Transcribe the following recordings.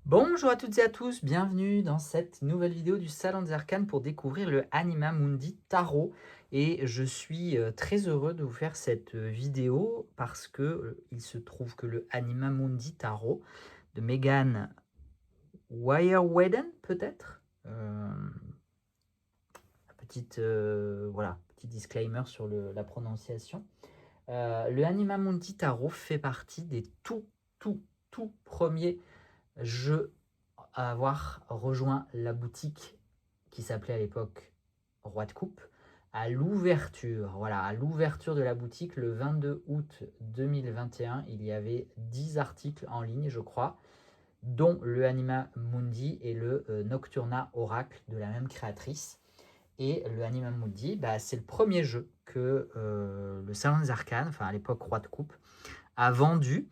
Bonjour à toutes et à tous, bienvenue dans cette nouvelle vidéo du Salon des Arcanes pour découvrir le Anima Mundi Tarot. Et je suis très heureux de vous faire cette vidéo parce que il se trouve que le Anima Mundi Tarot de Megan Wireweden, peut-être voilà, petit disclaimer sur la prononciation. Le Anima Mundi Tarot fait partie des tout premiers jeux à avoir rejoint la boutique qui s'appelait à l'époque Roi de Coupe, à l'ouverture. Voilà, à l'ouverture de la boutique, le 22 août 2021, il y avait 10 articles en ligne, je crois, dont le Anima Mundi et le Nocturna Oracle de la même créatrice. Et le Anima Mundi, c'est le premier jeu que le Salon des Arcanes, enfin à l'époque Roi de Coupe, a vendu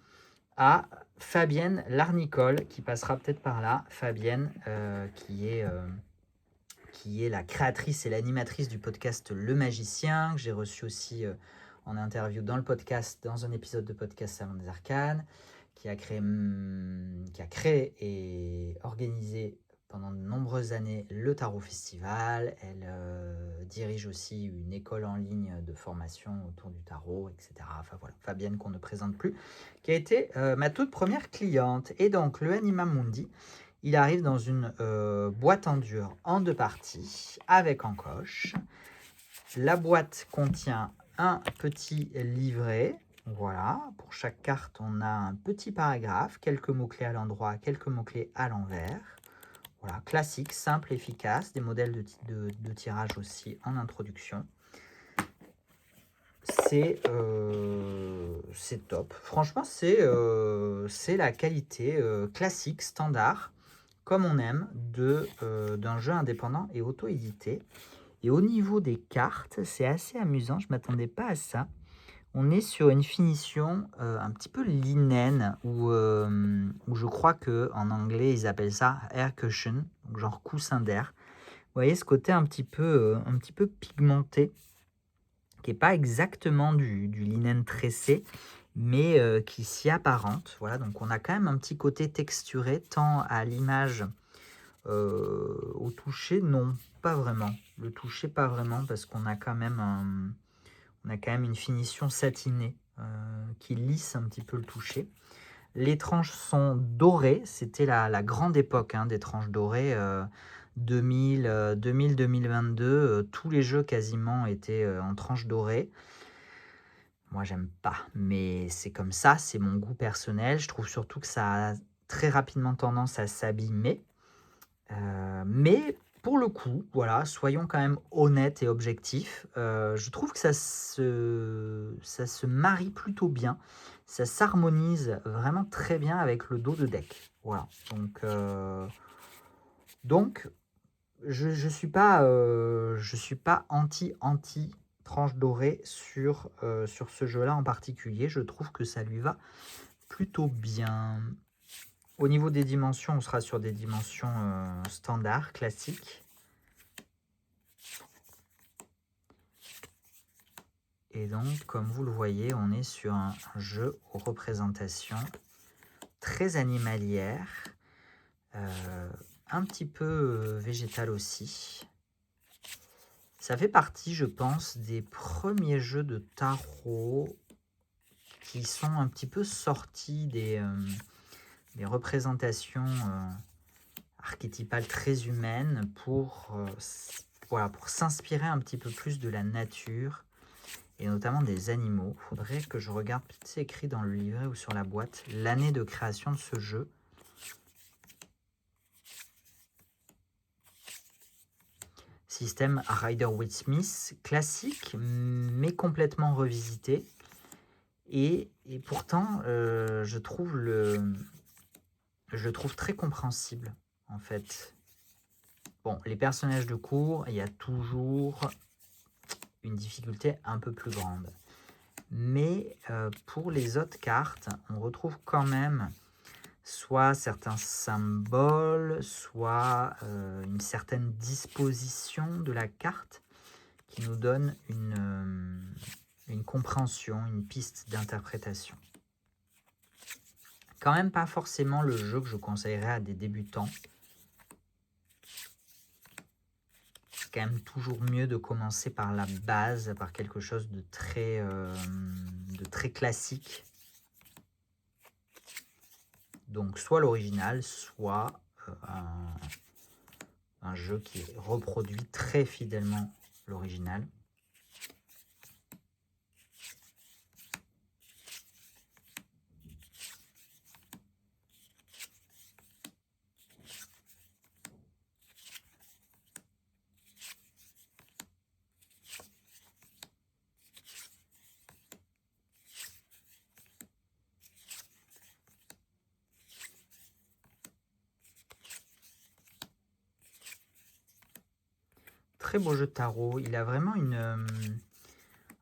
à Fabienne Larnicole, qui passera peut-être par là. Fabienne, qui est la créatrice et l'animatrice du podcast Le Magicien, que j'ai reçu aussi en interview dans le podcast, dans un épisode de podcast Salon des Arcanes, qui a créé et organisé pendant de nombreuses années le Tarot Festival. Elle dirige aussi une école en ligne de formation autour du tarot, etc. Enfin voilà, Fabienne qu'on ne présente plus, qui a été ma toute première cliente. Et donc le Anima Mundi, il arrive dans une boîte en dur en deux parties avec encoche. La boîte contient un petit livret. Voilà, pour chaque carte, on a un petit paragraphe, quelques mots-clés à l'endroit, quelques mots-clés à l'envers. Voilà, classique, simple, efficace, des modèles de tirage aussi en introduction. C'est top. Franchement, c'est la qualité classique, standard, comme on aime, d'un jeu indépendant et auto-édité. Et au niveau des cartes, c'est assez amusant, je ne m'attendais pas à ça. On est sur une finition un petit peu linen, où je crois qu'en anglais, ils appellent ça air cushion, donc genre coussin d'air. Vous voyez ce côté un petit peu pigmenté, qui n'est pas exactement du linen tressé, mais qui s'y apparente. Voilà, donc on a quand même un petit côté texturé, tant à l'image, au toucher, non, pas vraiment. Le toucher, pas vraiment, parce qu'on a quand même une finition satinée qui lisse un petit peu le toucher. Les tranches sont dorées, c'était la grande époque des tranches dorées, 2000-2022, tous les jeux quasiment étaient en tranches dorées. Moi, j'aime pas, mais c'est comme ça, c'est mon goût personnel. Je trouve surtout que ça a très rapidement tendance à s'abîmer. Mais pour le coup, voilà, soyons quand même honnêtes et objectifs. Je trouve que ça se marie plutôt bien. Ça s'harmonise vraiment très bien avec le dos de deck. Voilà. Donc je suis pas anti tranche dorée sur ce jeu-là en particulier. Je trouve que ça lui va plutôt bien. Au niveau des dimensions, on sera sur des dimensions standards, classiques. Et donc, comme vous le voyez, on est sur un jeu aux représentations très animalières, un petit peu végétal aussi. Ça fait partie, je pense, des premiers jeux de tarot qui sont un petit peu sortis des représentations archétypales très humaines pour s'inspirer un petit peu plus de la nature et notamment des animaux. Il faudrait que je regarde, peut-être c'est écrit dans le livret ou sur la boîte, l'année de création de ce jeu. Système Rider-Waite-Smith, classique, mais complètement revisité. Et pourtant, je le trouve très compréhensible, en fait. Bon, les personnages de cours, il y a toujours une difficulté un peu plus grande. Mais pour les autres cartes, on retrouve quand même soit certains symboles, soit une certaine disposition de la carte qui nous donne une compréhension, une piste d'interprétation. quand même pas forcément le jeu que je conseillerais à des débutants. C'est quand même toujours mieux de commencer par la base, par quelque chose de très classique. Donc soit l'original, soit un jeu qui reproduit très fidèlement l'original. Très beau jeu de tarot. Il a vraiment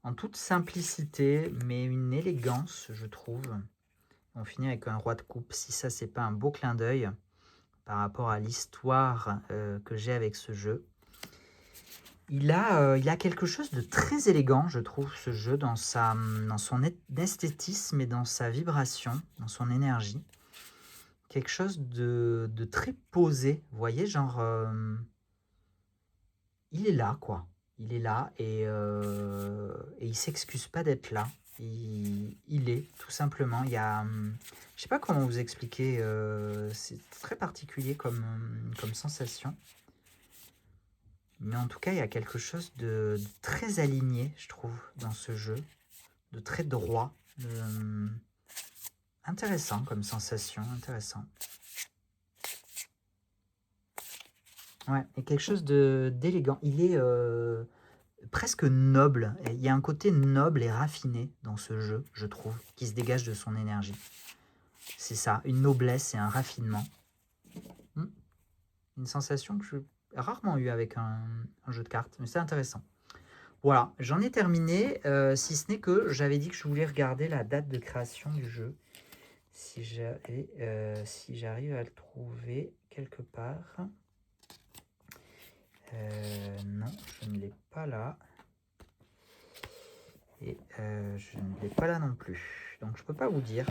en toute simplicité, mais une élégance, je trouve. On finit avec un roi de coupe. Si ça, c'est pas un beau clin d'œil par rapport à l'histoire que j'ai avec ce jeu. Il a quelque chose de très élégant, je trouve, ce jeu, dans son esthétisme et dans sa vibration, dans son énergie. Quelque chose de très posé, vous voyez, genre... il est là, quoi. Il est là et il s'excuse pas d'être là. Il est, tout simplement. Il y a... je sais pas comment vous expliquer. C'est très particulier comme sensation. Mais en tout cas, il y a quelque chose de très aligné, je trouve, dans ce jeu. De très droit. Intéressant comme sensation, intéressant. Ouais, et quelque chose d'élégant. Il est presque noble. Et il y a un côté noble et raffiné dans ce jeu, je trouve, qui se dégage de son énergie. C'est ça, une noblesse et un raffinement. Une sensation que j'ai rarement eue avec un jeu de cartes, mais c'est intéressant. Voilà, j'en ai terminé, si ce n'est que j'avais dit que je voulais regarder la date de création du jeu. Si j'arrive à le trouver quelque part. Non, je ne l'ai pas là. Et je ne l'ai pas là non plus. Donc je peux pas vous dire.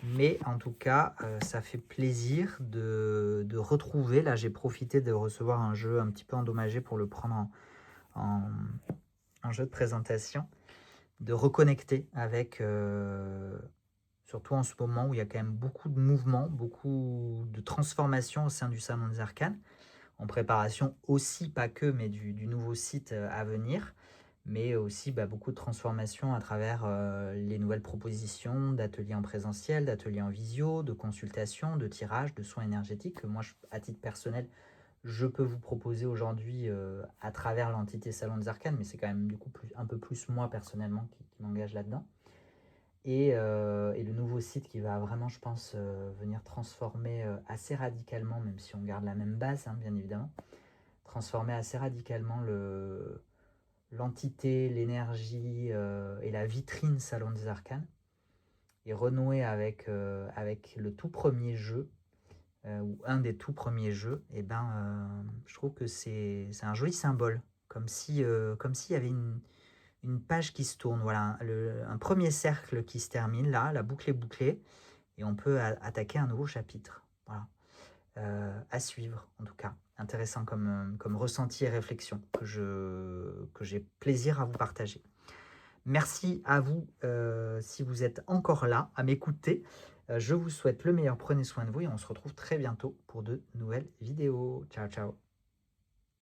Mais en tout cas, ça fait plaisir de retrouver. Là, j'ai profité de recevoir un jeu un petit peu endommagé pour le prendre en jeu de présentation. De reconnecter avec, surtout en ce moment où il y a quand même beaucoup de mouvements, beaucoup de transformations au sein du Salon des Arcanes. En préparation aussi, pas que, mais du nouveau site à venir. Mais aussi beaucoup de transformations à travers les nouvelles propositions d'ateliers en présentiel, d'ateliers en visio, de consultations, de tirages, de soins énergétiques que moi, à titre personnel, je peux vous proposer aujourd'hui à travers l'entité Salon des Arcanes, mais c'est quand même du coup un peu plus moi personnellement qui m'engage là-dedans. Et le nouveau site qui va vraiment, je pense, venir transformer assez radicalement, même si on garde la même base, hein, bien évidemment, transformer assez radicalement l'entité, l'énergie et la vitrine Salon des Arcanes, et renouer avec le tout premier jeu, ou un des tout premiers jeux, et je trouve que c'est un joli symbole, comme s'il y avait une page qui se tourne, voilà, un premier cercle qui se termine, là, la boucle est bouclée, et on peut attaquer un nouveau chapitre. Voilà. À suivre, en tout cas. Intéressant comme ressenti et réflexion que j'ai plaisir à vous partager. Merci à vous si vous êtes encore là à m'écouter. Je vous souhaite le meilleur, prenez soin de vous et on se retrouve très bientôt pour de nouvelles vidéos. Ciao, ciao.